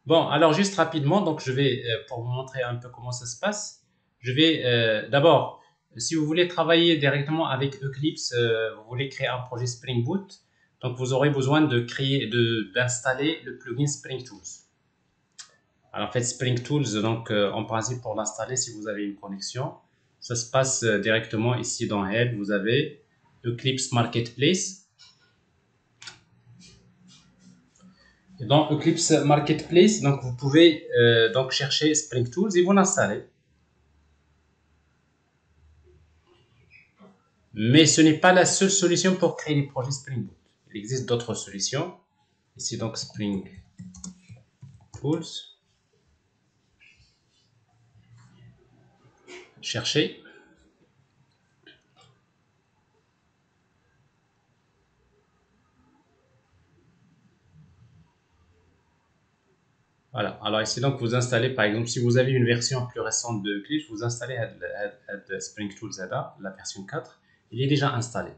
Bon, alors juste rapidement, donc je vais, pour vous montrer un peu comment ça se passe, je vais d'abord, si vous voulez travailler directement avec Eclipse, vous voulez créer un projet Spring Boot, donc vous aurez besoin de créer, d'installer le plugin Spring Tools. Alors en fait, Spring Tools, donc en principe pour l'installer, si vous avez une connexion, ça se passe directement ici dans Help, vous avez Eclipse Marketplace. Et dans Eclipse Marketplace, donc vous pouvez donc chercher Spring Tools et vous l'installez. Mais ce n'est pas la seule solution pour créer des projets Spring Boot. Il existe d'autres solutions. Ici donc Spring Tools. Cherchez. Voilà. Alors ici donc vous installez par exemple si vous avez une version plus récente de Eclipse, vous installez Spring Tools la version 4. Il est déjà installé.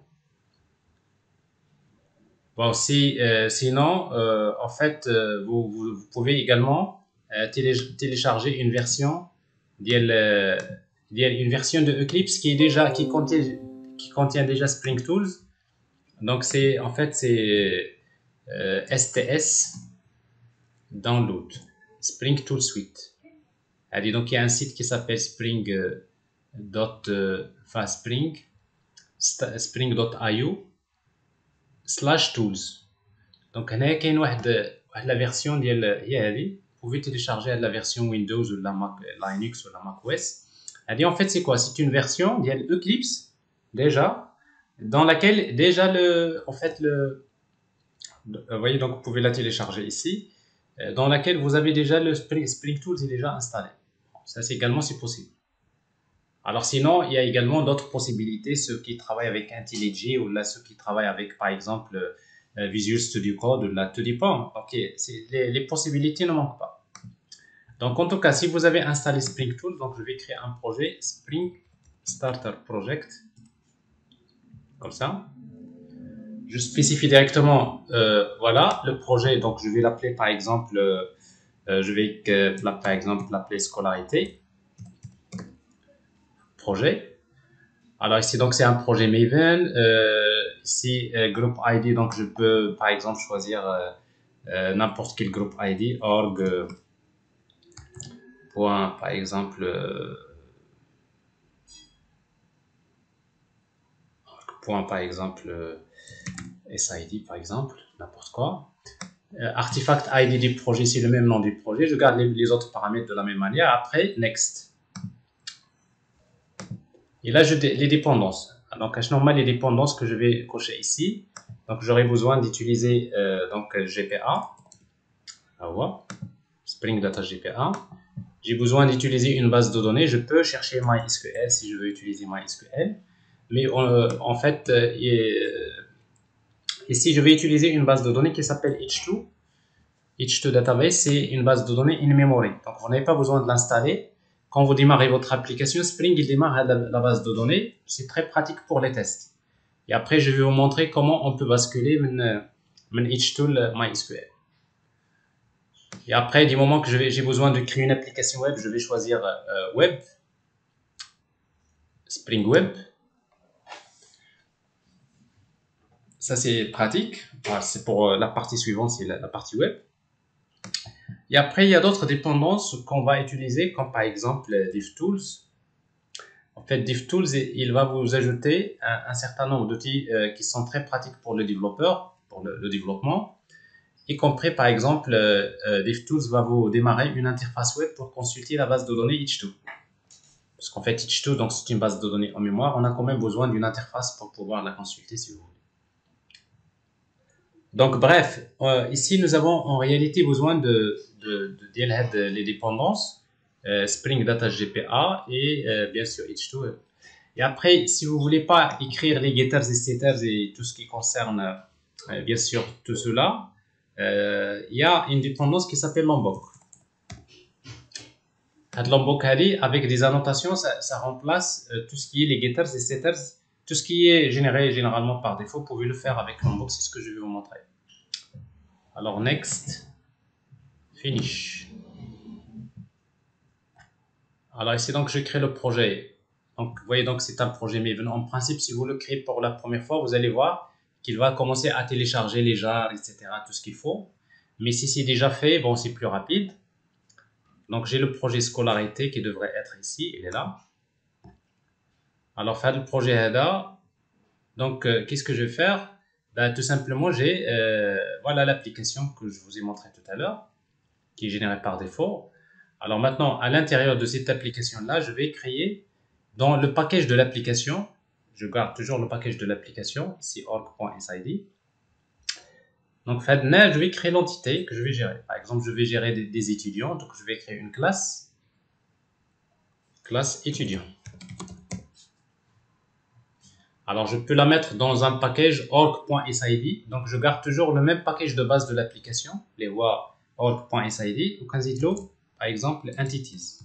Bon, sinon, en fait, vous pouvez également télécharger une version une version de Eclipse qui contient déjà Spring Tools. Donc c'est en fait c'est STS Download Spring Tool Suite. Allez, donc il y a un site qui s'appelle spring.io/tools. Donc هنا كاين واحد لا فيرسيون ديال هي هذه. Vous pouvez télécharger la version Windows ou la Mac Linux ou la Mac OS. هذه en fait c'est quoi? C'est une version ديال Eclipse déjà dans laquelle déjà vous voyez, donc vous pouvez la télécharger ici, dans laquelle vous avez déjà le Spring Tools est déjà installé. Ça c'est également c'est possible. Alors sinon, il y a également d'autres possibilités, ceux qui travaillent avec IntelliJ ou là ceux qui travaillent avec par exemple Visual Studio Code, là tout dépend. Ok, les possibilités ne manquent pas. Donc en tout cas, si vous avez installé Spring Tools, donc je vais créer un projet Spring Starter Project, comme ça. Je spécifie directement, voilà, le projet. Donc je vais l'appeler par exemple, je vais par exemple l'appeler scolarité projet. Alors ici donc c'est un projet Maven. Ici groupe ID, donc je peux par exemple choisir n'importe quel groupe ID, org, point par exemple, point par exemple SID par exemple, n'importe quoi. Artifact ID du projet, c'est le même nom du projet. Je garde les autres paramètres de la même manière. Après, next. Et là, les dépendances. Donc, normal, les dépendances que je vais cocher ici. Donc, j'aurai besoin d'utiliser donc GPA. Là, voilà. Spring Data GPA. J'ai besoin d'utiliser une base de données. Je peux chercher MySQL si je veux utiliser MySQL. Mais en fait, ici, je vais utiliser une base de données qui s'appelle H2. H2 Database, c'est une base de données in memory. Donc, vous n'avez pas besoin de l'installer. Quand vous démarrez votre application, Spring, il démarre la base de données. C'est très pratique pour les tests. Et après, je vais vous montrer comment on peut basculer mon H2 MySQL. Et après, du moment que j'ai besoin de créer une application web, je vais choisir Web, Spring Web. Ça, c'est pratique. C'est pour la partie suivante, c'est la partie web. Et après, il y a d'autres dépendances qu'on va utiliser, comme par exemple DevTools. En fait, DevTools, il va vous ajouter un certain nombre d'outils qui sont très pratiques pour le développeur, pour le développement, y compris par exemple, DevTools va vous démarrer une interface web pour consulter la base de données H2. Parce qu'en fait, H2, donc c'est une base de données en mémoire, on a quand même besoin d'une interface pour pouvoir la consulter si vous voulez. Donc bref, ici nous avons en réalité besoin de les dépendances, Spring Data GPA et bien sûr H2. Et après, si vous voulez pas écrire les getters et setters et tout ce qui concerne bien sûr tout cela, il y a une dépendance qui s'appelle Lombok. Lombok avec des annotations, ça remplace tout ce qui est les getters et setters, tout ce qui est généré généralement par défaut. Vous pouvez le faire avec Lombok, c'est ce que je vais vous montrer. Alors next. Finish. Alors ici, donc, je crée le projet. Donc, vous voyez, donc, c'est un projet Maven. En principe, si vous le créez pour la première fois, vous allez voir qu'il va commencer à télécharger les jars, etc., tout ce qu'il faut. Mais si c'est déjà fait, bon, c'est plus rapide. Donc, j'ai le projet scolarité qui devrait être ici. Il est là. Alors, faire le projet HEDA. Donc, qu'est-ce que je vais faire? Ben, tout simplement, j'ai voilà l'application que je vous ai montré tout à l'heure, qui est générée par défaut. Alors maintenant, à l'intérieur de cette application-là, je vais créer dans le package de l'application, je garde toujours le package de l'application, ici org.sid. Donc, maintenant, je vais créer l'entité que je vais gérer. Par exemple, je vais gérer des étudiants, donc je vais créer une classe étudiant. Alors, je peux la mettre dans un package org.sid. Donc, je garde toujours le même package de base de l'application, les voies org.sid, ou quasi-lo, par exemple, entities.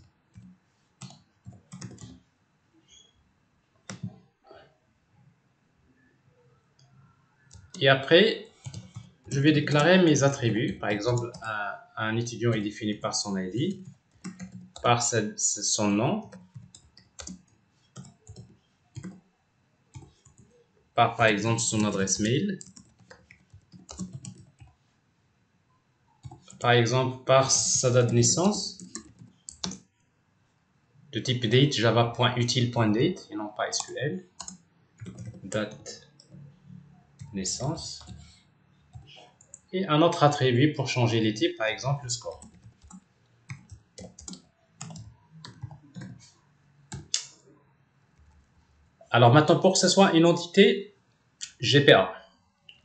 Et après, je vais déclarer mes attributs. Par exemple, un étudiant est défini par son ID, par son nom, par exemple son adresse mail, par exemple par sa date de naissance, de type date, java.utile.date et non pas SQL, date naissance, et un autre attribut pour changer les types, par exemple le score. Alors maintenant, pour que ce soit une entité GPA,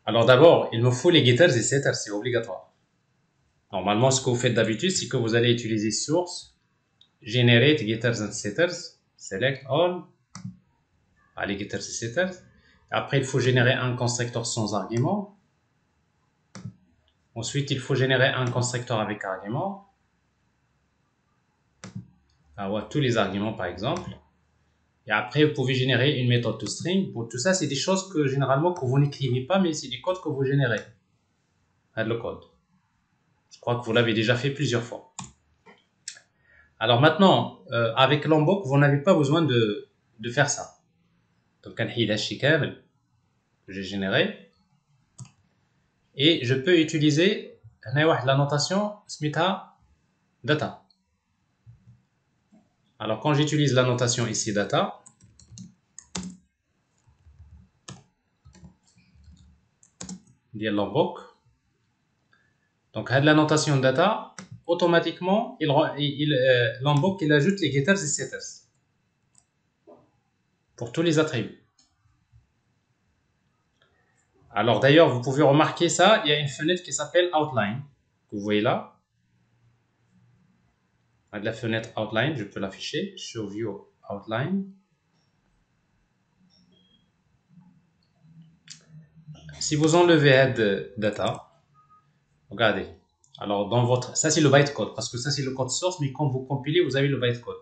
alors d'abord, il me faut les getters et setters, c'est obligatoire. Normalement, ce que vous faites d'habitude, c'est que vous allez utiliser source, generate getters and setters, select all, allez getters et setters. Après, il faut générer un constructeur sans argument. Ensuite, il faut générer un constructeur avec argument. Avoir tous les arguments, par exemple. Et après, vous pouvez générer une méthode toString. Pour tout ça, c'est des choses que généralement que vous n'écrivez pas, mais c'est des codes que vous générez. Le code. Je crois que vous l'avez déjà fait plusieurs fois. Alors maintenant, avec Lombok, vous n'avez pas besoin de faire ça. Donc, un hidashi kamel que j'ai généré. Et je peux utiliser la notation smita data. Alors, quand j'utilise la notation ici data, Lombok, donc la notation data, automatiquement, Lombok il ajoute les getters et setters pour tous les attributs. Alors d'ailleurs, vous pouvez remarquer ça, il y a une fenêtre qui s'appelle Outline, que vous voyez là. La fenêtre Outline, je peux l'afficher, Show View Outline. Si vous enlevez Head Data, regardez. Alors dans votre, ça c'est le bytecode, parce que ça c'est le code source, mais quand vous compilez, vous avez le bytecode.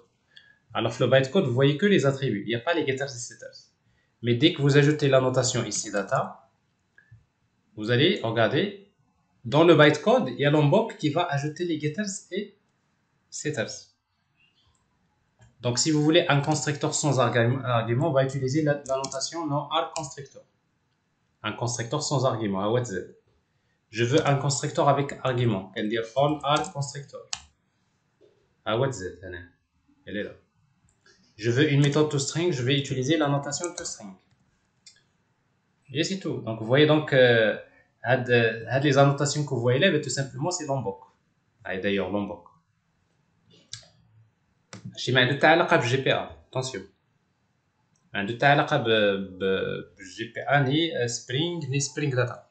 Alors le bytecode, vous voyez que les attributs, il n'y a pas les getters et setters. Mais dès que vous ajoutez la notation ici data, vous allez regarder, dans le bytecode, il y a Lombok qui va ajouter les getters et setters. Donc si vous voulez un constructeur sans argument, on va utiliser la notation non argConstructor. Un constructeur sans argument, à WZ. Je veux un constructeur avec argument. Elle dit all argConstructor. À WZ, elle est là. Je veux une méthode toString, je vais utiliser la notation toString. Et c'est tout. Donc vous voyez donc, les annotations que vous voyez là, tout simplement c'est Lombok. D'ailleurs Lombok. شي ما عنده علاقه بالجي بي ا اتونسيون ما عنده علاقه بالجي بي ا ني سبرينغ داتا.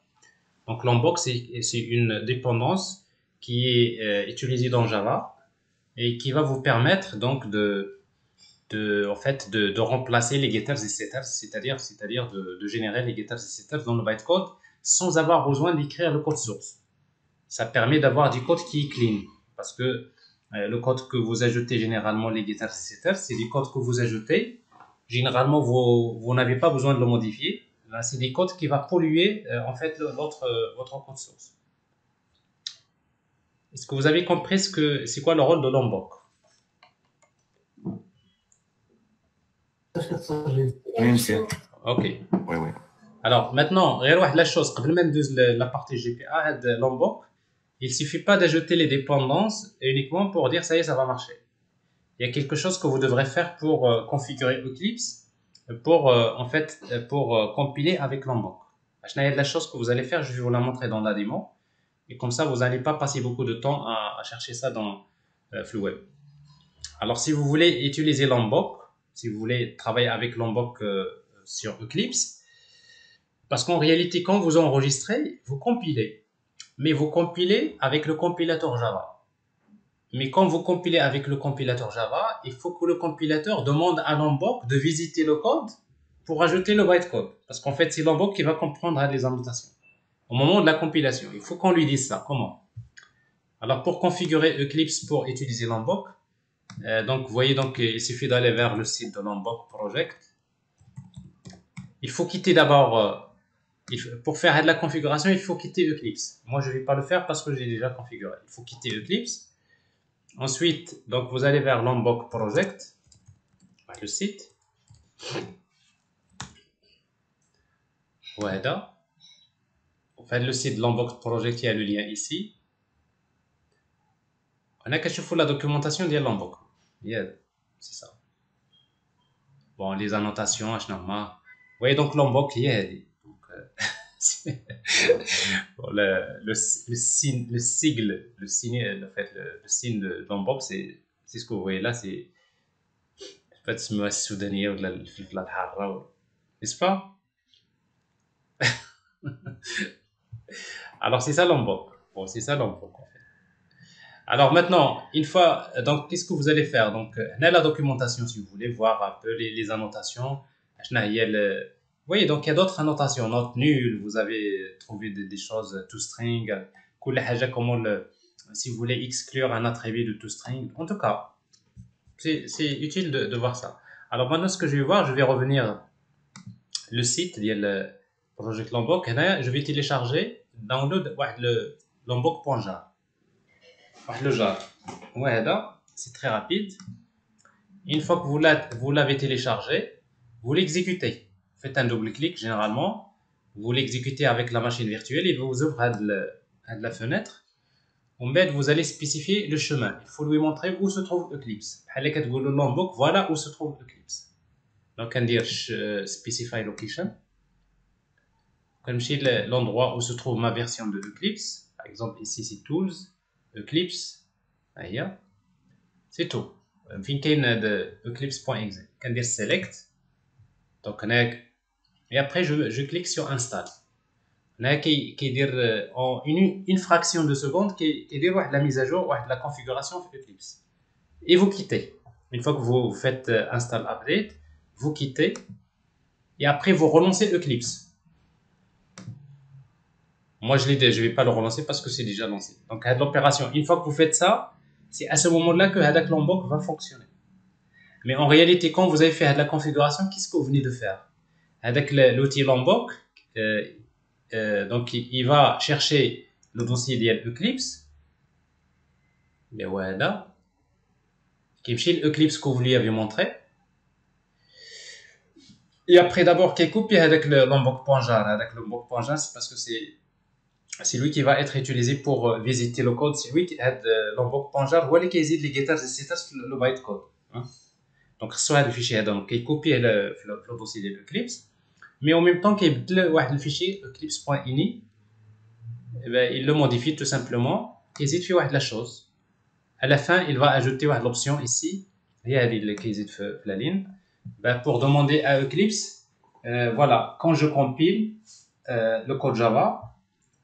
Donc Lombok c'est une dépendance qui est utilisée dans Java et qui va vous permettre donc de remplacer les getters et setters, c'est-à-dire de générer les getters et setters dans le bytecode sans avoir besoin d'écrire le code source. Ça permet d'avoir du code qui est clean parce que le code que vous ajoutez généralement, les getters et setters, c'est des codes que vous ajoutez. Généralement, vous n'avez pas besoin de le modifier. Là, c'est des codes qui vont polluer en fait votre code source. Est-ce que vous avez compris c'est quoi le rôle de Lombok? Oui, monsieur. Ok. Oui, oui. Alors maintenant, غير واحد la chose, قبل ما ندوز la partie GPA, هاد Lombok, il suffit pas d'ajouter les dépendances uniquement pour dire ça y est, ça va marcher. Il y a quelque chose que vous devrez faire pour configurer Eclipse, pour en fait pour compiler avec Lombok. Il y a la chose que vous allez faire, je vais vous la montrer dans la démo, et comme ça vous n'allez pas passer beaucoup de temps à chercher ça dans FluWeb. Alors si vous voulez utiliser Lombok, si vous voulez travailler avec Lombok sur Eclipse, parce qu'en réalité quand vous enregistrez, vous compilez, mais vous compilez avec le compilateur Java. Mais quand vous compilez avec le compilateur Java, il faut que le compilateur demande à Lombok de visiter le code pour ajouter le bytecode. Parce qu'en fait, c'est Lombok qui va comprendre les annotations. Au moment de la compilation, il faut qu'on lui dise ça. Comment? Alors, pour configurer Eclipse pour utiliser Lombok, donc vous voyez, donc, il suffit d'aller vers le site de Lombok Project. Il faut quitter d'abord, pour faire de la configuration, il faut quitter Eclipse. Moi, je ne vais pas le faire parce que j'ai déjà configuré. Il faut quitter Eclipse. Ensuite, donc vous allez vers Lombok Project, le site. Voilà. Vous faites le site de Lombok Project, il y a le lien ici. On a qu'à chercher la documentation de Lombok. C'est ça. Bon, les annotations, vous voyez donc Lombok, il y a bon, le sigle, le signe, en fait, le signe de Lombok, c'est ce que vous voyez là, c'est pas de soudanais ou de la harra, n'est-ce pas? Alors c'est ça Lombok. Bon, c'est ça Lombok. Alors maintenant, une fois, donc qu'est-ce que vous allez faire? Donc, on a la documentation si vous voulez voir un peu les annotations. Vous voyez, donc il y a d'autres annotations, note nulle, vous avez trouvé des choses toString, comment si vous voulez exclure un attribut de toString. En tout cas, c'est utile de voir ça. Alors maintenant, ce que je vais voir, je vais revenir le site, il y a le Project Lombok, je vais télécharger, download le lombok.jar. Le jar. Ouais, c'est très rapide. Une fois que vous l'avez téléchargé, vous l'exécutez. Faites un double-clic généralement. Vous l'exécutez avec la machine virtuelle et vous ouvrez la fenêtre. Vous allez spécifier le chemin. Il faut lui montrer où se trouve Eclipse. Voilà où se trouve Eclipse. Donc, on dit Specify Location. Comme chez l'endroit où se trouve ma version de Eclipse. Par exemple, ici, c'est Tools, Eclipse. Aïe. C'est tout. فين كاين هذا eclipse.exe كندير select donc هناك et après je clique sur install هنا كيدير en une fraction de seconde كيدير واحد la mise à jour واحد la configuration في Eclipse et vous quittez une fois que vous faites install update vous quittez et après vous relancez Eclipse. Moi je vais pas le relancer parce que c'est déjà lancé. Donc l'opération, une fois que vous faites ça, c'est à ce moment-là que Hadak Lombok va fonctionner. Mais en réalité, quand vous avez fait la configuration, qu'est-ce que vous venez de faire? Avec l'outil Lombok, donc il va chercher le dossier d'Eclipse. Et voilà. Qui est l'Eclipse que vous lui avez montré. Et après, d'abord, qui est copié avec le Lombok.jar. Avec le Lombok.jar, c'est parce que c'est lui qui va être utilisé pour visiter le code. C'est lui qui aide Lombok.jar. Ou qui hésite les guetters et c'est le bytecode. Donc, soit le fichier donc il copie le dossier de Eclipse, mais en même temps qu'il le fichier eclipse.ini, il le modifie tout simplement. Il hésite faire la chose. À la fin, il va ajouter l'option ici, il y a la ligne, pour demander à Eclipse, voilà, quand je compile le code Java,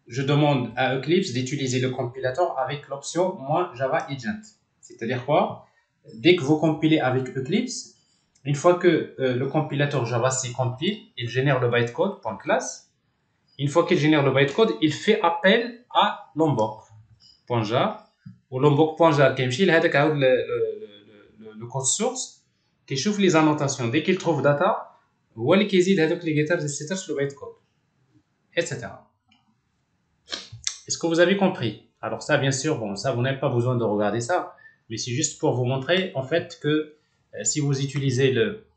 je demande à Eclipse d'utiliser le compilateur avec l'option Java Agent. C'est-à-dire quoi? Dès que vous compilez avec Eclipse, une fois que le compilateur Java s'y compile, il génère le bytecode, .class. Une fois qu'il génère le bytecode, il fait appel à lombok.jar ou lombok.jar qui le code source qui chauffe les annotations. Dès qu'il trouve data, هو اللي كيزيد هذوك les getters etc. le bytecode, etc. Est-ce que vous avez compris? Alors ça, bien sûr, bon, ça, vous n'avez pas besoin de regarder ça, mais c'est juste pour vous montrer, en fait, que si vous utilisez le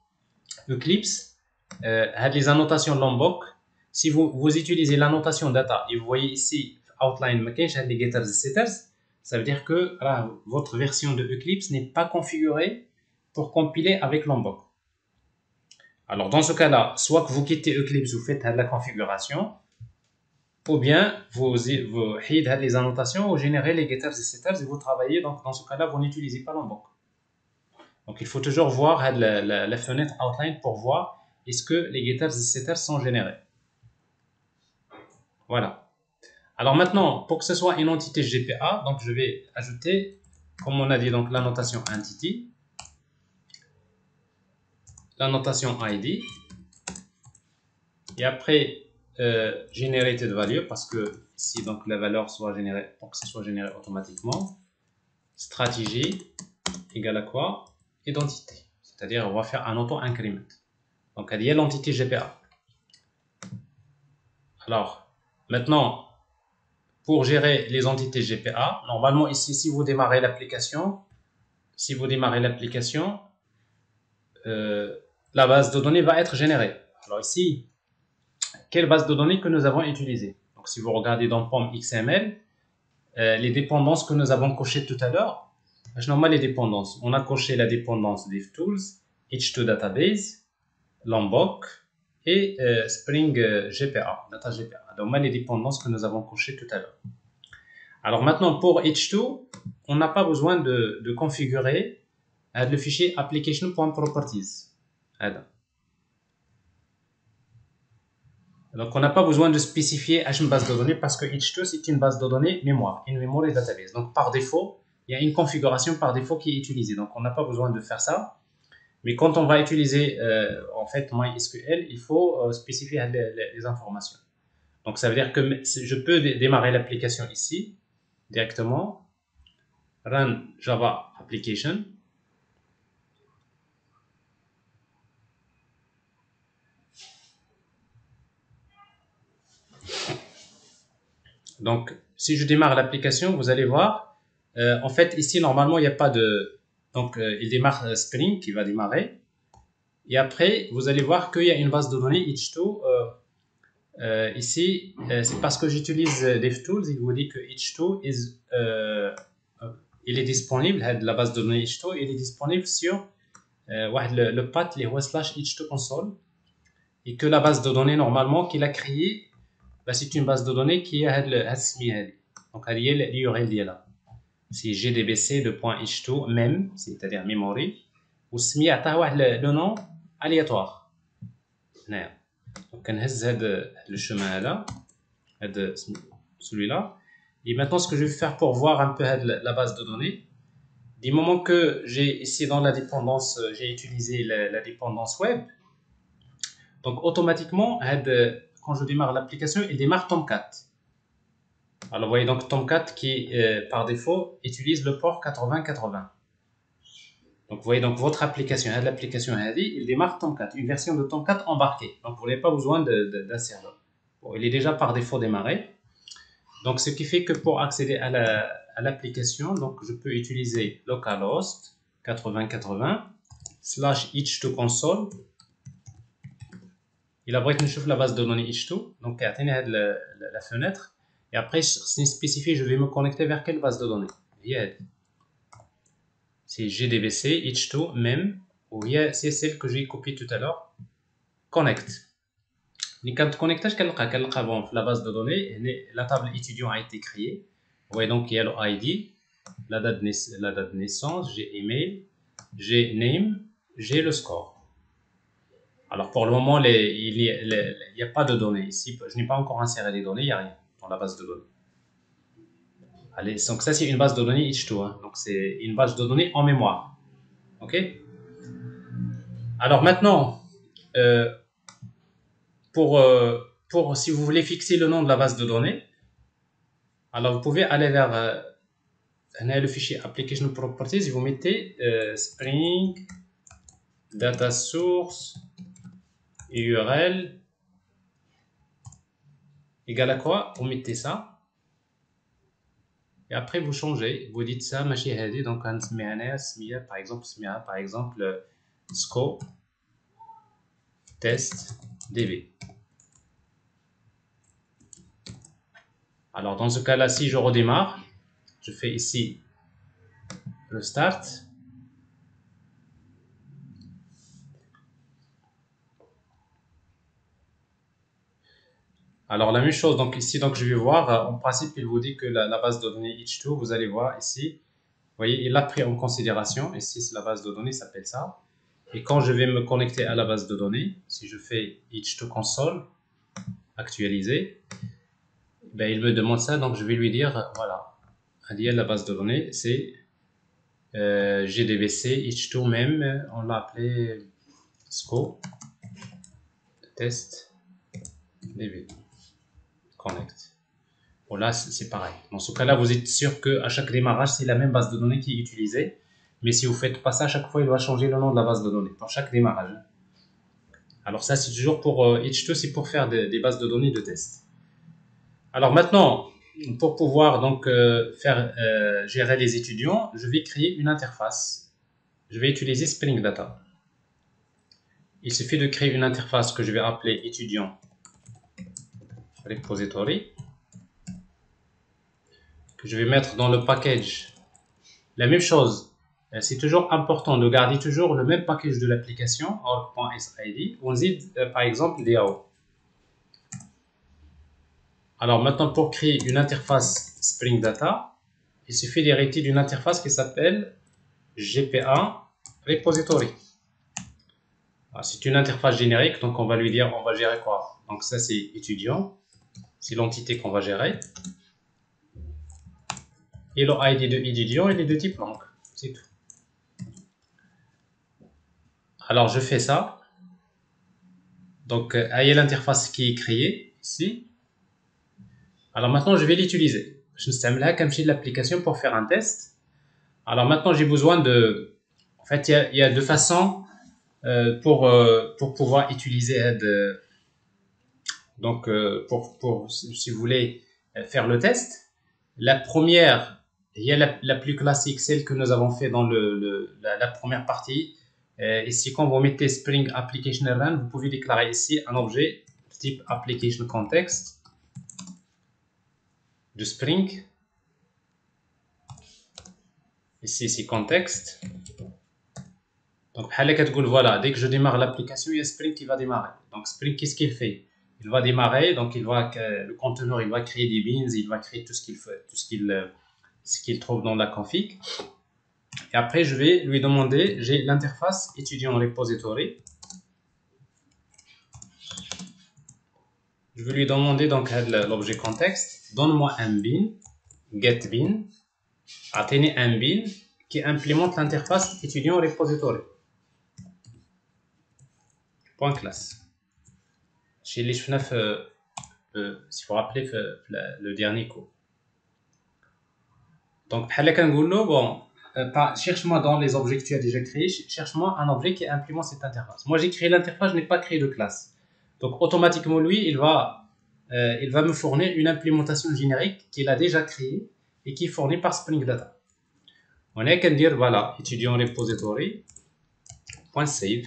Eclipse, les annotations Lombok, si vous utilisez l'annotation data, et vous voyez ici, outline, les getters et setters, ça veut dire que votre version de Eclipse n'est pas configurée pour compiler avec Lombok. Alors, dans ce cas-là, soit que vous quittez Eclipse, vous faites la configuration, ou bien vous faites les annotations, vous générez les getters et setters et vous travaillez. Donc, dans ce cas-là, vous n'utilisez pas Lombok. Donc, il faut toujours voir la fenêtre outline pour voir est-ce que les getters et setters sont générés. Voilà. Alors maintenant, pour que ce soit une entité GPA, donc je vais ajouter, comme on a dit, donc l'annotation entity, l'annotation ID, et après generated value, parce que ici donc la valeur soit générée, pour que ce soit généré automatiquement, stratégie égale à quoi? Identité. C'est-à-dire on va faire un auto-increment. Donc il y a l'entité GPA. Alors maintenant, pour gérer les entités GPA, normalement ici, si vous démarrez l'application, la base de données va être générée. Alors ici, quelle base de données que nous avons utilisée? Donc si vous regardez dans POM XML, les dépendances que nous avons cochées tout à l'heure, les dépendances. On a coché la dépendance DevTools, H2 Database, Lombok et Spring GPA, Data GPA. Donc les dépendances que nous avons cochées tout à l'heure. Alors maintenant, pour H2, on n'a pas besoin de configurer le fichier application.properties. Donc on n'a pas besoin de spécifier une base de données parce que H2 c'est une base de données mémoire, une memory database. Donc par défaut, il y a une configuration par défaut qui est utilisée. Donc on n'a pas besoin de faire ça. Mais quand on va utiliser en fait MySQL, il faut spécifier les informations. Donc ça veut dire que je peux démarrer l'application ici directement, run Java application. Donc si je démarre l'application, vous allez voir, en fait ici normalement il n'y a pas de... Donc il démarre Spring qui va démarrer. Et après, vous allez voir qu'il y a une base de données H2. Ici, c'est parce que j'utilise DevTools, il vous dit que H2 il est disponible, la base de données H2, il est disponible sur le path /H2 console, et que la base de données normalement qu'il a créée, c'est une base de données qui a donc l'URL là. C'est gdbc.h2 même, c'est-à-dire memory, ou le nom aléatoire. Donc on هز le chemin là, celui-là. Et maintenant ce que je vais faire pour voir un peu la base de données, du moment que j'ai ici dans la dépendance, j'ai utilisé la dépendance web, donc automatiquement quand je démarre l'application, il démarre Tomcat. Alors vous voyez donc Tomcat qui par défaut utilise le port 8080. Donc vous voyez donc votre application, l'application il démarre Tomcat, une version de Tomcat embarquée. Donc vous n'avez pas besoin d'un serveur. Bon, il est déjà par défaut démarré. Donc ce qui fait que pour accéder à l'application, donc je peux utiliser localhost 8080 /h2 console. Il a besoin de la base de données H2, donc la fenêtre. Et après, c'est spécifié, je vais me connecter vers quelle base de données? C'est GDBC, H2, même, ou c'est celle que j'ai copiée tout à l'heure. Connect. Quand tu connectes, la base de données, la table étudiant a été créée. Vous voyez donc il y a le ID, la date de naissance, j'ai email, j'ai name, j'ai le score. Alors pour le moment, il n'y a pas de données ici. Je n'ai pas encore inséré les données, il n'y a rien dans la base de données. Allez, donc ça c'est une base de données H2, hein. Donc c'est une base de données en mémoire. Ok. Alors maintenant, pour si vous voulez fixer le nom de la base de données, alors vous pouvez aller vers le fichier application properties et vous mettez Spring data source URL égale à quoi? Vous mettez ça. Et après, vous changez. Vous dites ça, ماشي هذه. Donc, par exemple, SCO test DB. Alors, dans ce cas-là, si je redémarre, je fais ici restart. Alors, la même chose, donc ici, donc, je vais voir, en principe, il vous dit que la base de données H2, vous allez voir ici, vous voyez, il l'a pris en considération. Ici, la base de données s'appelle ça. Et quand je vais me connecter à la base de données, si je fais H2 console, actualiser, ben, il me demande ça, donc je vais lui dire, voilà, la base de données, c'est GDBC, H2 même, on l'a appelé SCO, test, DB, connect. Bon, là, c'est pareil. Dans ce cas-là, vous êtes sûr qu'à chaque démarrage, c'est la même base de données qui est utilisée. Mais si vous ne faites pas ça, à chaque fois, il doit changer le nom de la base de données pour chaque démarrage. Alors ça, c'est toujours pour H2, c'est pour faire des bases de données de test. Alors maintenant, pour pouvoir donc gérer les étudiants, je vais créer une interface. Je vais utiliser Spring Data. Il suffit de créer une interface que je vais appeler étudiant repository, que je vais mettre dans le package. La même chose. C'est toujours important de garder toujours le même package de l'application, org.sid, on dit par exemple DAO. Alors maintenant, pour créer une interface Spring Data, il suffit d'hériter d'une interface qui s'appelle GPA Repository. C'est une interface générique, donc on va lui dire, on va gérer quoi? Donc ça c'est étudiant, c'est l'entité qu'on va gérer. Et le ID de étudiant, il est de type langue, c'est tout. Alors je fais ça. Donc, il y a l'interface qui est créée ici. Alors maintenant, je vais l'utiliser. Je vais utiliser l'application pour faire un test. Alors maintenant, j'ai besoin de... En fait, il y a deux façons pour pouvoir utiliser... donc, si vous voulez faire le test. La première, il y a la plus classique, celle que nous avons fait dans la première partie. Ici, quand vous mettez Spring Application Run, vous pouvez déclarer ici un objet type Application Context de Spring. Ici, c'est Context. Donc, voilà, dès que je démarre l'application, il y a Spring qui va démarrer. Donc, Spring, qu'est-ce qu'il fait? Il va démarrer, donc le conteneur, il va créer des beans, il va créer tout ce qu'il fait, tout ce qu'il trouve dans la config. Et après, je vais lui demander, j'ai l'interface étudiant repository. Je vais lui demander donc l'objet contexte. Donne-moi un bin, get bin, atteindre un bin qui implémente l'interface étudiant repository. Point classe. Chez les FNAF, si vous vous rappelez le dernier cours. Donc, bon, cherche-moi dans les objets que tu as déjà créés, cherche-moi un objet qui implémente cette interface. Moi, j'ai créé l'interface, je n'ai pas créé de classe. Donc, automatiquement, lui, il va me fournir une implémentation générique qu'il a déjà créée et qui est fournie par Spring Data. On a qu'à dire, voilà, étudiant repository, .save.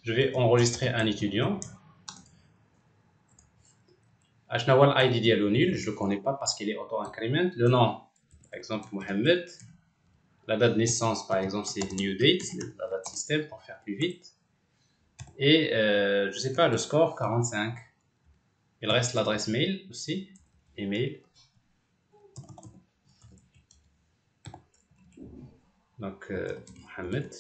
Je vais enregistrer un étudiant. l'ID dialo nul, je ne le connais pas parce qu'il est auto-increment. Le nom, par exemple, Mohamed. La date de naissance, par exemple, c'est new date, la date système pour faire plus vite. Et je ne sais pas, le score 45. Il reste l'adresse mail aussi, email. Donc, Mohamed.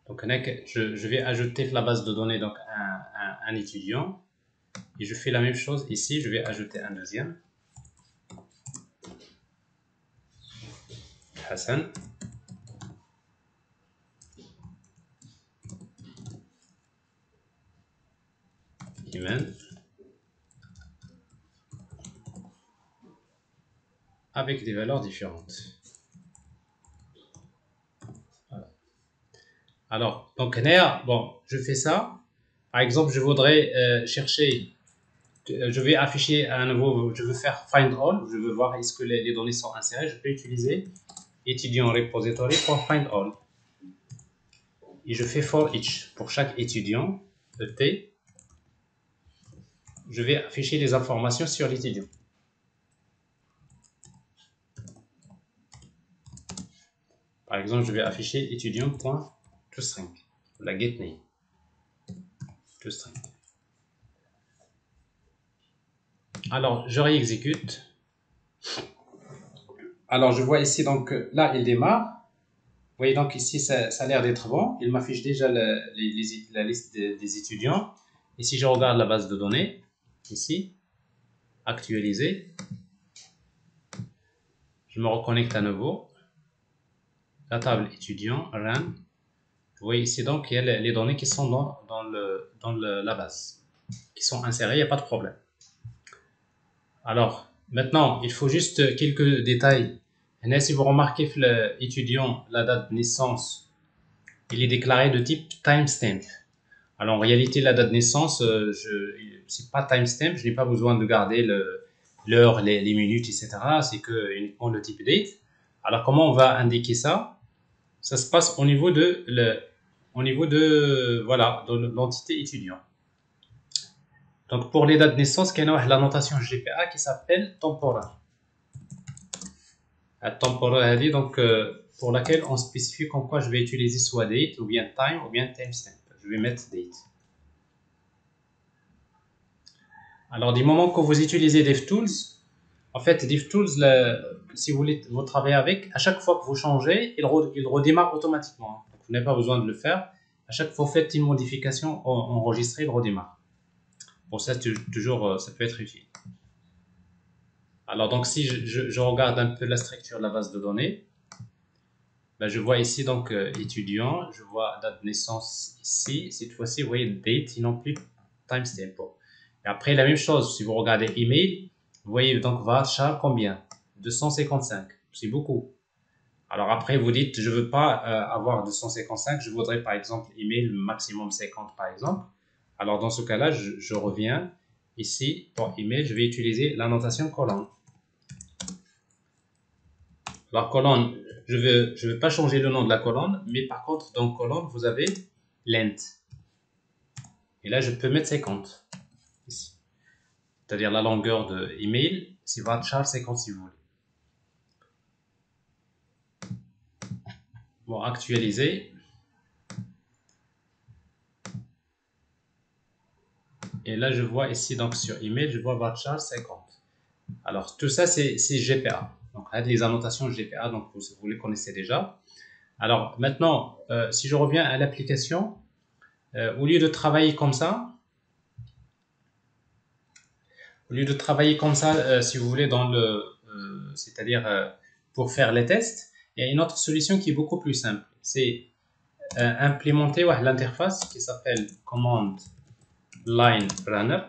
Donc, je vais ajouter la base de données donc un étudiant. Et je fais la même chose ici, je vais ajouter un deuxième. Hassan. Iman. Avec des valeurs différentes. Voilà. Alors, donc, bon, je fais ça. Par exemple, je voudrais chercher je vais afficher à nouveau, je veux faire find all, je veux voir est-ce que les données sont insérées, je peux utiliser étudiant repository pour find all. Et je fais for each. Pour chaque étudiant, ET, je vais afficher les informations sur l'étudiant. Par exemple, je vais afficher étudiant.toString, la getName, toString. Alors, je réexécute. Alors, je vois ici, donc là, il démarre. Vous voyez, donc ici, ça a l'air d'être bon. Il m'affiche déjà la liste des étudiants. Et si je regarde la base de données, ici, actualiser, je me reconnecte à nouveau. La table étudiant, run. Vous voyez ici, donc, il y a les données qui sont dans la base, qui sont insérées, il n'y a pas de problème. Alors, maintenant, il faut juste quelques détails. Et si vous remarquez l'étudiant, la date de naissance, il est déclaré de type timestamp. Alors, en réalité, la date de naissance, c'est pas timestamp, je n'ai pas besoin de garder l'heure, les minutes, etc. C'est que uniquement le type date. Alors, comment on va indiquer ça? Ça se passe au niveau de voilà, de l'entité étudiant. Donc, pour les dates de naissance, il y a la notation GPA qui s'appelle temporaire. La temporaire, donc, pour laquelle on spécifie comme quoi je vais utiliser soit date, ou bien time, ou bien timestamp. Je vais mettre date. Alors, du moment que vous utilisez DevTools, en fait, DevTools, si vous voulez vous travailler avec, à chaque fois que vous changez, il redémarre automatiquement. Donc, vous n'avez pas besoin de le faire. À chaque fois que vous faites une modification enregistrée, il redémarre. Pour ça, toujours, ça peut être utile. Alors, donc, si je regarde un peu la structure de la base de données, ben, je vois ici, donc, étudiant, je vois date de naissance ici. Cette fois-ci, vous voyez date, et non plus timestamp. Et après, la même chose, si vous regardez email, vous voyez, donc, varchar combien? 255. C'est beaucoup. Alors, après, vous dites, je ne veux pas avoir 255, je voudrais, par exemple, email maximum 50, par exemple. Alors, dans ce cas-là, je reviens ici, pour email, je vais utiliser la notation colonne. Alors, colonne, je veux pas changer le nom de la colonne, mais par contre, dans colonne, vous avez length. Et là, je peux mettre 50 ici. C'est-à-dire la longueur de email, c'est varchar 50 si vous voulez. Bon, actualiser. Et là, je vois ici, donc sur email, je vois varchar 50. Alors, tout ça, c'est GPA. Donc, les annotations GPA, donc vous les connaissez déjà. Alors, maintenant, si je reviens à l'application, au lieu de travailler comme ça, si vous voulez, c'est-à-dire pour faire les tests, il y a une autre solution qui est beaucoup plus simple. C'est implémenter l'interface qui s'appelle Command Line Runner.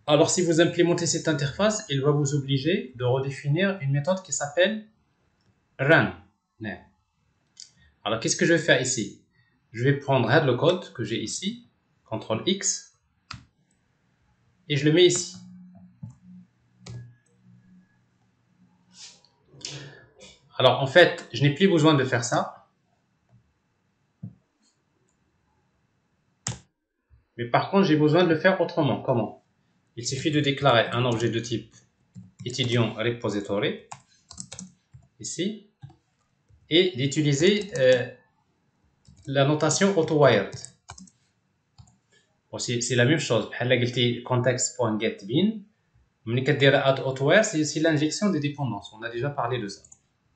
Alors, si vous implémentez cette interface, il va vous obliger de redéfinir une méthode qui s'appelle run. Alors, qu'est-ce que je vais faire ici? Je vais prendre le code que j'ai ici, CTRL X, et je le mets ici. Alors, en fait, je n'ai plus besoin de faire ça. Mais par contre, j'ai besoin de le faire autrement. Comment? Il suffit de déclarer un objet de type étudiant repository, ici, et d'utiliser la notation auto-wired. C'est la même chose. Context.getBean, c'est l'injection des dépendances. On a déjà parlé de ça.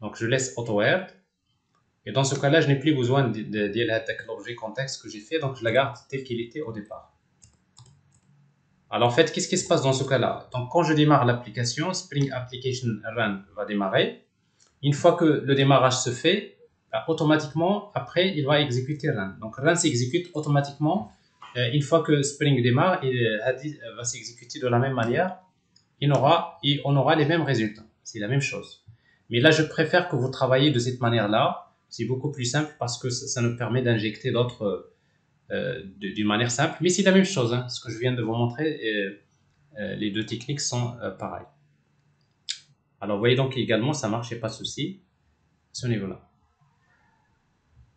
Donc, je laisse auto-wired. Et dans ce cas-là, je n'ai plus besoin de l'objet contexte que j'ai fait. Donc, je la garde tel qu'il était au départ. Alors, en fait, qu'est-ce qui se passe dans ce cas-là? Donc, quand je démarre l'application, Spring Application Run va démarrer. Une fois que le démarrage se fait, automatiquement, après, il va exécuter Run. Donc, Run s'exécute automatiquement. Une fois que Spring démarre, il va s'exécuter de la même manière. On aura les mêmes résultats. C'est la même chose. Mais là, je préfère que vous travaillez de cette manière-là. C'est beaucoup plus simple parce que ça nous permet d'injecter d'autres d'une manière simple, mais c'est la même chose, hein. Ce que je viens de vous montrer, les deux techniques sont pareilles. Alors, vous voyez donc également, ça marche, il n'y a pas de souci à ce niveau-là.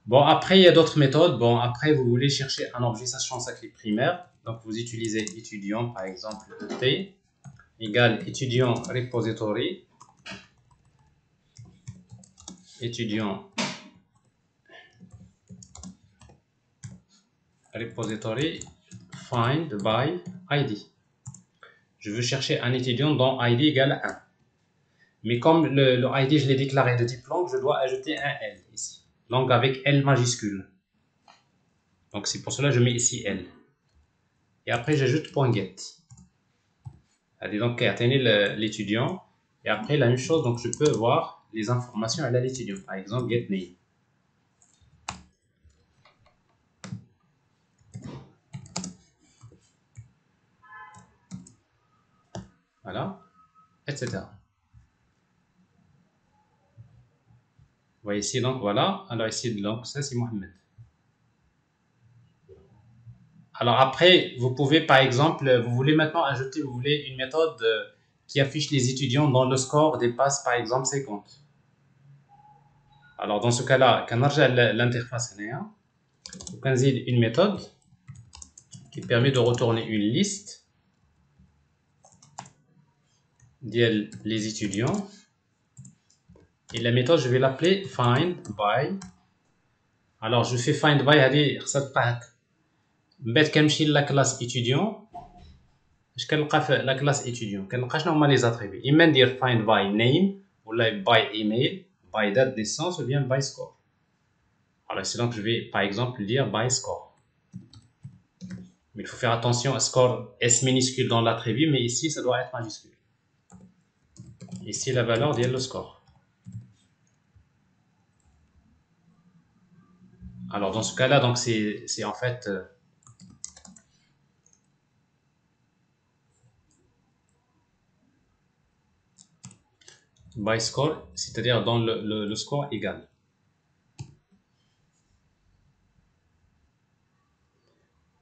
Bon, après, il y a d'autres méthodes. Bon, après, vous voulez chercher un objet sachant sa clé primaire. Donc, vous utilisez étudiant, par exemple, T égale étudiant repository, étudiant repository find by ID. Je veux chercher un étudiant dont ID égale 1. Mais comme le ID, je l'ai déclaré de type langue, je dois ajouter un L ici. Langue avec L majuscule. Donc, c'est pour cela que je mets ici L. Et après, j'ajoute .get. Allez, donc, atteignez l'étudiant. Et après, la même chose, donc je peux voir les informations à l'étudiant. Par exemple, get name. Voilà, etc. Vous voyez ici, donc voilà. Alors ici, donc ça c'est Mohamed. Alors après, vous pouvez par exemple, vous voulez maintenant ajouter, vous voulez une méthode qui affiche les étudiants dont le score dépasse par exemple 50. Alors dans ce cas-là, quand on regarde l'interface, vous avez une méthode qui permet de retourner une liste des étudiants. Et la méthode, je vais l'appeler find by. Alors je fais find by, allez, ça pack. بعد كنمشي لا كلاس étudiant. اش كنلقى في لا كلاس étudiant كنلقى شنو هما لي زاتريبي اما ندير find by name ولا by email by date de naissance ou bien by score. Alors c'est donc je vais par exemple dire by score, mais il faut faire attention à score S minuscule dans l'attribut, mais ici ça doit être majuscule. Ici la valeur de le score. Alors dans ce cas là, donc c'est en fait by score, c'est-à-dire dans le score égal.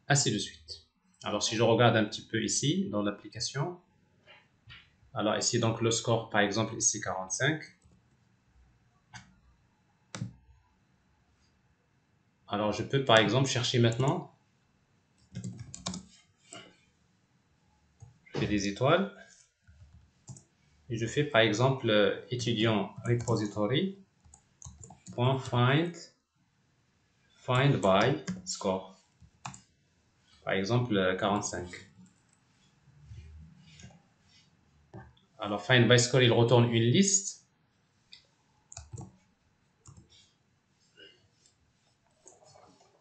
Ainsi de suite. Alors si je regarde un petit peu ici dans l'application, alors ici donc le score par exemple ici 45. Alors je peux par exemple chercher maintenant, je fais des étoiles et je fais par exemple étudiant repository .find by score, par exemple 45. Alors find by score, il retourne une liste.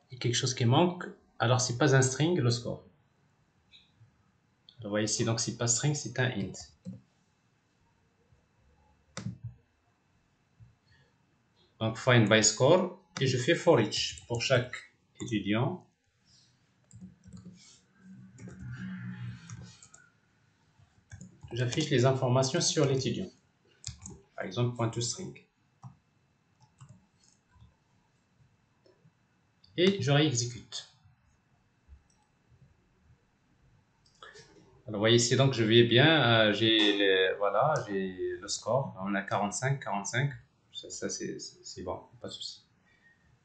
Il y a quelque chose qui manque. Alors c'est pas un string le score. Vous voyez ici, donc c'est pas string, c'est un int. Donc find by score et je fais for each pour chaque étudiant. J'affiche les informations sur l'étudiant. Par exemple, .toString. Et je réexécute. Alors, vous voyez ici, donc je vais bien, j'ai le score. On a 45, 45. Ça c'est bon, pas de souci.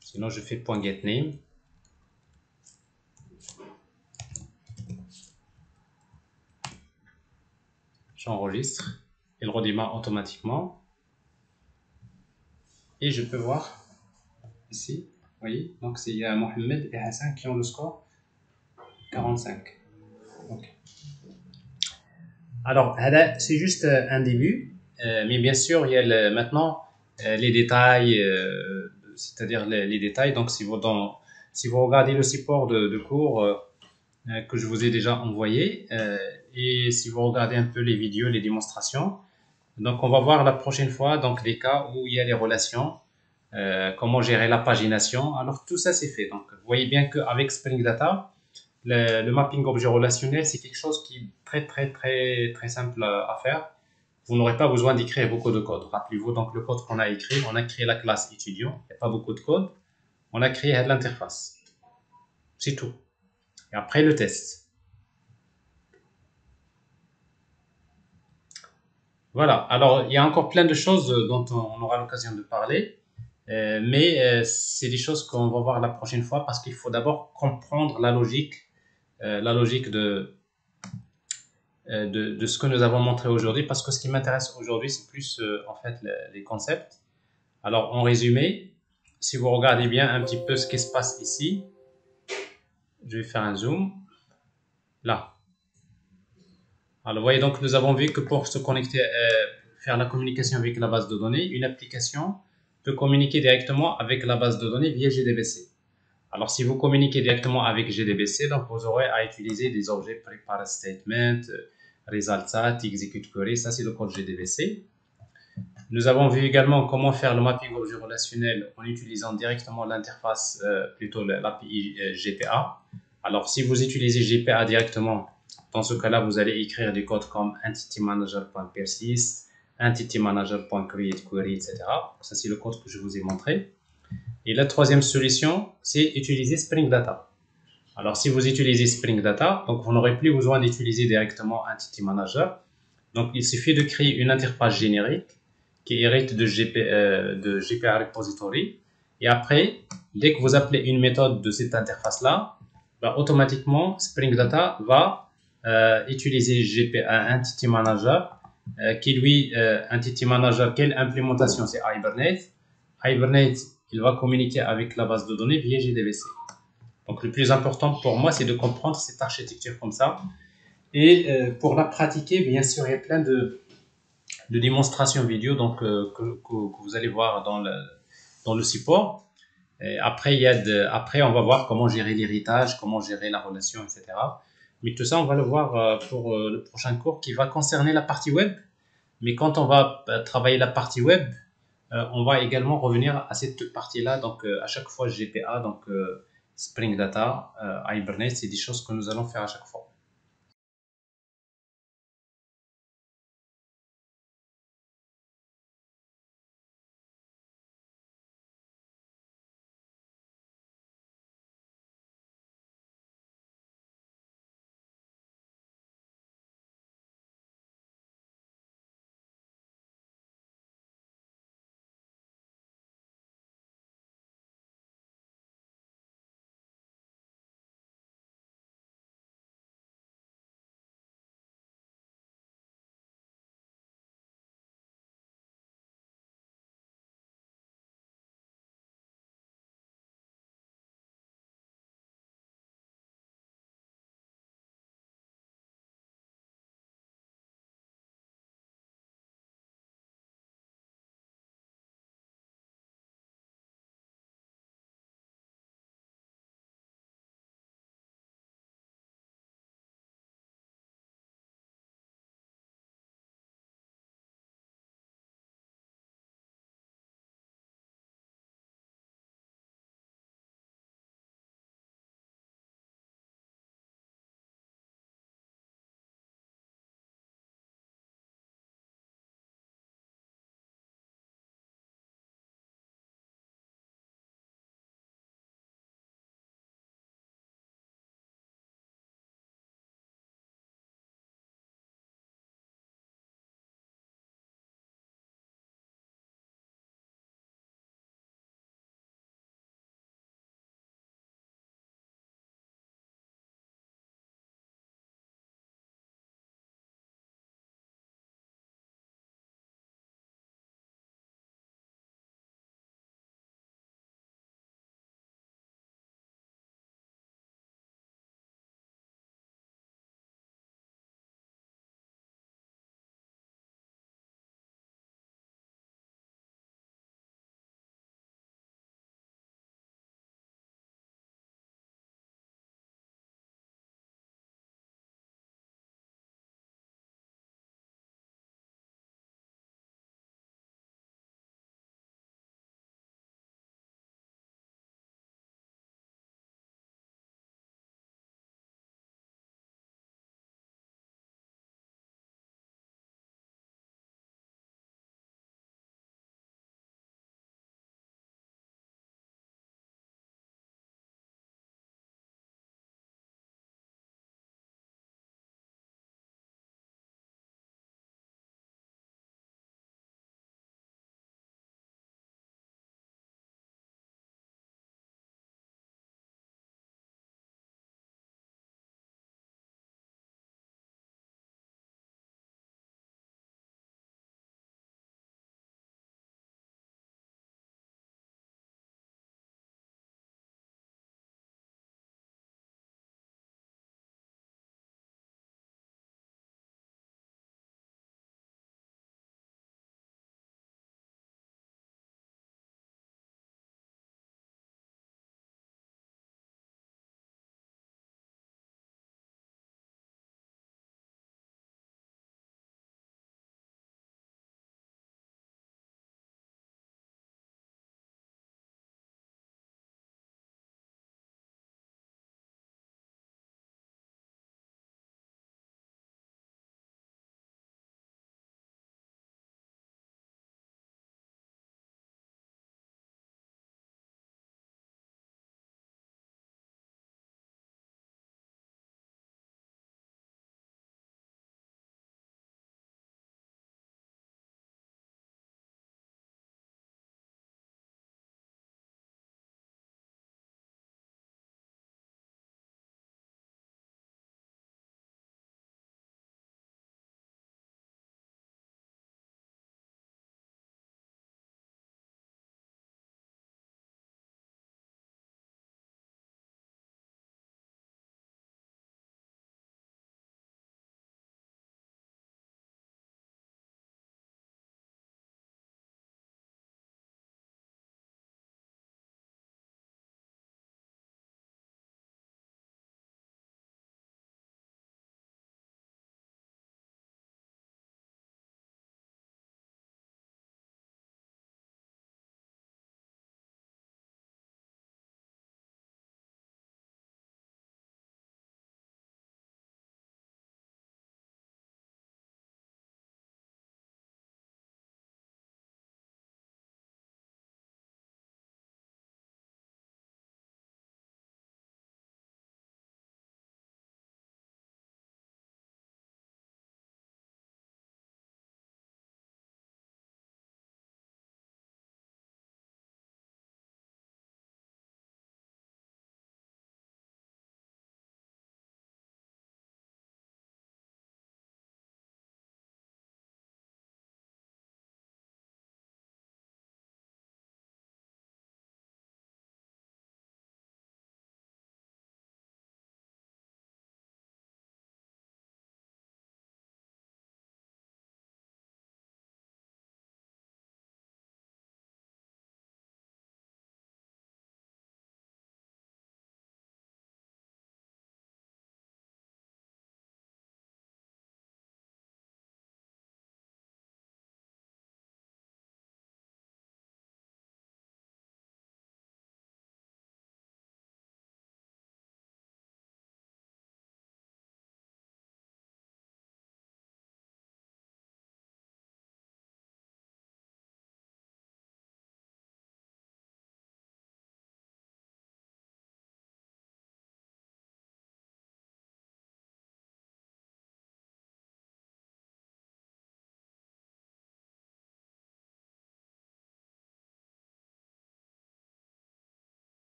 Sinon, je fais .getName. J'enregistre. Il redémarre automatiquement. Et je peux voir ici, vous voyez, donc il y a Mohamed et Hassan qui ont le score 45. Okay. Alors, c'est juste un début, mais bien sûr, il y a maintenant les détails, c'est-à-dire les détails. Donc, si vous regardez le support de cours que je vous ai déjà envoyé, et si vous regardez un peu les vidéos, les démonstrations, donc on va voir la prochaine fois donc les cas où il y a les relations, comment gérer la pagination. Alors, tout ça, c'est fait. Donc, vous voyez bien qu'avec Spring Data, le mapping objet relationnel, c'est quelque chose qui est très simple à faire. Vous n'aurez pas besoin d'écrire beaucoup de code. Rappelez-vous, donc le code qu'on a écrit, on a créé la classe étudiant, il n'y a pas beaucoup de code. On a créé l'interface. C'est tout. Et après le test. Voilà. Alors, il y a encore plein de choses dont on aura l'occasion de parler. Mais c'est des choses qu'on va voir la prochaine fois parce qu'il faut d'abord comprendre la logique de ce que nous avons montré aujourd'hui. Parce que ce qui m'intéresse aujourd'hui, c'est plus en fait les concepts. Alors, en résumé, si vous regardez bien un petit peu ce qui se passe ici, je vais faire un zoom. Là. Alors, vous voyez, donc, nous avons vu que pour se connecter, faire la communication avec la base de données, une application peut communiquer directement avec la base de données via JDBC. Alors, si vous communiquez directement avec JDBC, donc vous aurez à utiliser des objets prepare statement, result sat, execute query, ça c'est le code JDBC. Nous avons vu également comment faire le mapping objet relationnel en utilisant directement l'interface, plutôt l'API GPA. Alors, si vous utilisez GPA directement, dans ce cas-là, vous allez écrire des codes comme entitymanager.persist, entitymanager.createQuery, etc. Ça, c'est le code que je vous ai montré. Et la troisième solution, c'est utiliser Spring Data. Alors, si vous utilisez Spring Data, donc vous n'aurez plus besoin d'utiliser directement Entity Manager. Donc, il suffit de créer une interface générique qui hérite de GPA Repository. Et après, dès que vous appelez une méthode de cette interface-là, bah, automatiquement, Spring Data va utiliser GPA Entity Manager, qui lui, Entity Manager, quelle implémentation? C'est Hibernate. Hibernate, il va communiquer avec la base de données via JDBC. Donc, le plus important pour moi, c'est de comprendre cette architecture comme ça. Et pour la pratiquer, bien sûr, il y a plein de démonstrations vidéo donc, que vous allez voir dans le support. Et après, après, on va voir comment gérer l'héritage, comment gérer la relation, etc. Mais tout ça, on va le voir pour le prochain cours qui va concerner la partie web. Mais quand on va travailler la partie web, on va également revenir à cette partie-là. Donc, à chaque fois, GPA, donc Spring Data, Hibernate, c'est des choses que nous allons faire à chaque fois.